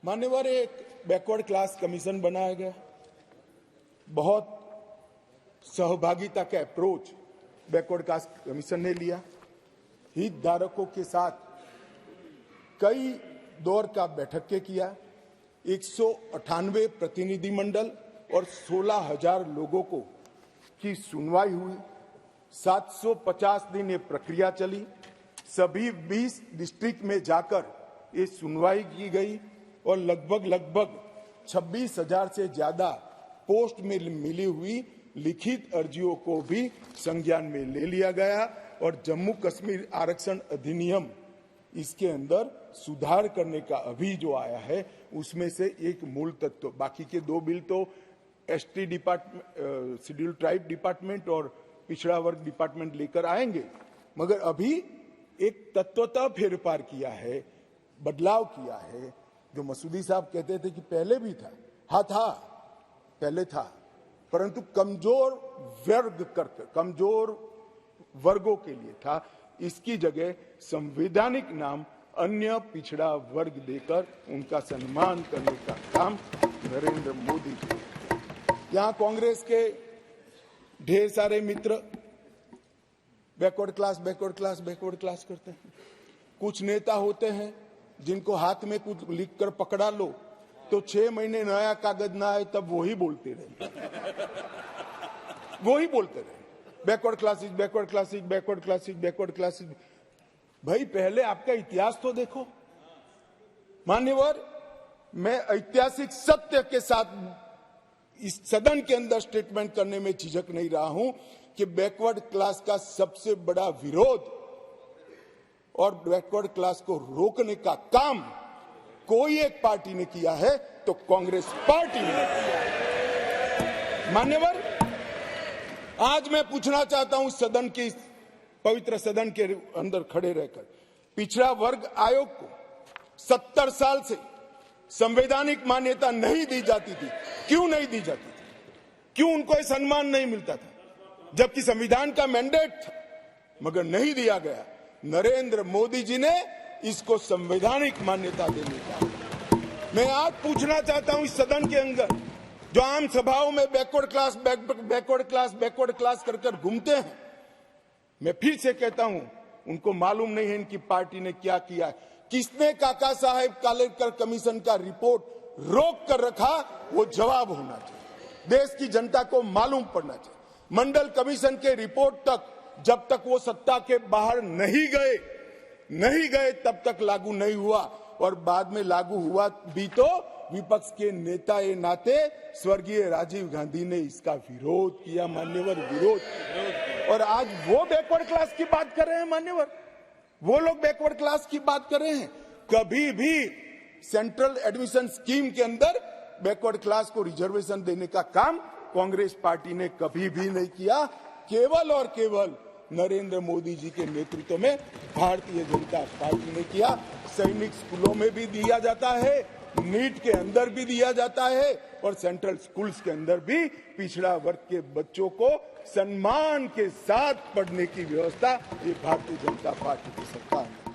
मान्यवर, एक backward class commission बनाया गया। बहुत सहभागिता का अप्रोच बैकवर्ड क्लास कमीशन ने लिया। हितधारकों के साथ कई दौर का बैठक के किया। 198 प्रतिनिधिमंडल और 16,000 लोगों को की सुनवाई हुई। 750 दिन ये प्रक्रिया चली। सभी 20 डिस्ट्रिक्ट में जाकर ये सुनवाई की गई और लगभग 26,000 से ज्यादा पोस्ट में मिली हुई लिखित अर्जियों को भी संज्ञान में ले लिया गया और जम्मू कश्मीर आरक्षण अधिनियम इसके अंदर सुधार करने का अभी जो आया है उसमें से एक मूल तत्व। बाकी के दो बिल तो ST department, schedule tribe department और पिछड़ा वर्ग डिपार्टमेंट लेकर आएंगे, मगर अभी एक तत्वतः फेरफार किया है, बदलाव किया है। जो मसूदी साहब कहते थे कि पहले भी था, हाँ था, पहले था, परंतु कमजोर वर्गों के लिए था। इसकी जगह संवैधानिक नाम अन्य पिछड़ा वर्ग देकर उनका सम्मान करने का काम नरेंद्र मोदी जी। यहाँ कांग्रेस के ढेर सारे मित्र बैकवर्ड क्लास करते हैं। कुछ नेता होते हैं जिनको हाथ में कुछ लिखकर पकड़ा लो तो 6 महीने नया कागज ना आए तब वही बोलते रहे बैकवर्ड क्लासेस। भाई पहले आपका इतिहास तो देखो। मान्यवर, मैं ऐतिहासिक सत्य के साथ इस सदन के अंदर स्टेटमेंट करने में झिझक नहीं रहा हूं कि बैकवर्ड क्लास का सबसे बड़ा विरोध और बैकवर्ड क्लास को रोकने का काम कोई एक पार्टी ने किया है तो कांग्रेस पार्टी ने किया है। मान्यवर, आज मैं पूछना चाहता हूं सदन के, पवित्र सदन के अंदर खड़े रहकर, पिछड़ा वर्ग आयोग को 70 साल से संवैधानिक मान्यता नहीं दी जाती थी। क्यों नहीं दी जाती थी? क्यों उनको यह सम्मान नहीं मिलता था? जबकि संविधान का मैंडेट था, मगर नहीं दिया गया। नरेंद्र मोदी जी ने इसको संवैधानिक मान्यता देने का। मैं आज पूछना चाहता हूं इस सदन के अंदर जो आम सभाओं में बैकवर्ड क्लास कर घूमते हैं, मैं फिर से कहता हूं उनको मालूम नहीं है इनकी पार्टी ने क्या किया है। किसने काका साहेब कालेकर कमीशन का रिपोर्ट रोक कर रखा, वो जवाब होना चाहिए। देश की जनता को मालूम पड़ना चाहिए। मंडल कमीशन के रिपोर्ट तक जब तक वो सत्ता के बाहर नहीं गए तब तक लागू नहीं हुआ, और बाद में लागू हुआ भी तो विपक्ष के नेता ए नाते स्वर्गीय राजीव गांधी ने इसका विरोध किया। मान्यवर, विरोध किया। और आज वो बैकवर्ड क्लास की बात कर रहे हैं। मान्यवर, वो लोग बैकवर्ड क्लास की बात कर रहे हैं। कभी भी सेंट्रल एडमिशन स्कीम के अंदर बैकवर्ड क्लास को रिजर्वेशन देने का काम कांग्रेस पार्टी ने कभी भी नहीं किया। केवल और केवल नरेंद्र मोदी जी के नेतृत्व में भारतीय जनता पार्टी ने किया। सैनिक स्कूलों में भी दिया जाता है, नीट के अंदर भी दिया जाता है, और सेंट्रल स्कूल्स के अंदर भी पिछड़ा वर्ग के बच्चों को सम्मान के साथ पढ़ने की व्यवस्था ये भारतीय जनता पार्टी की सरकार ने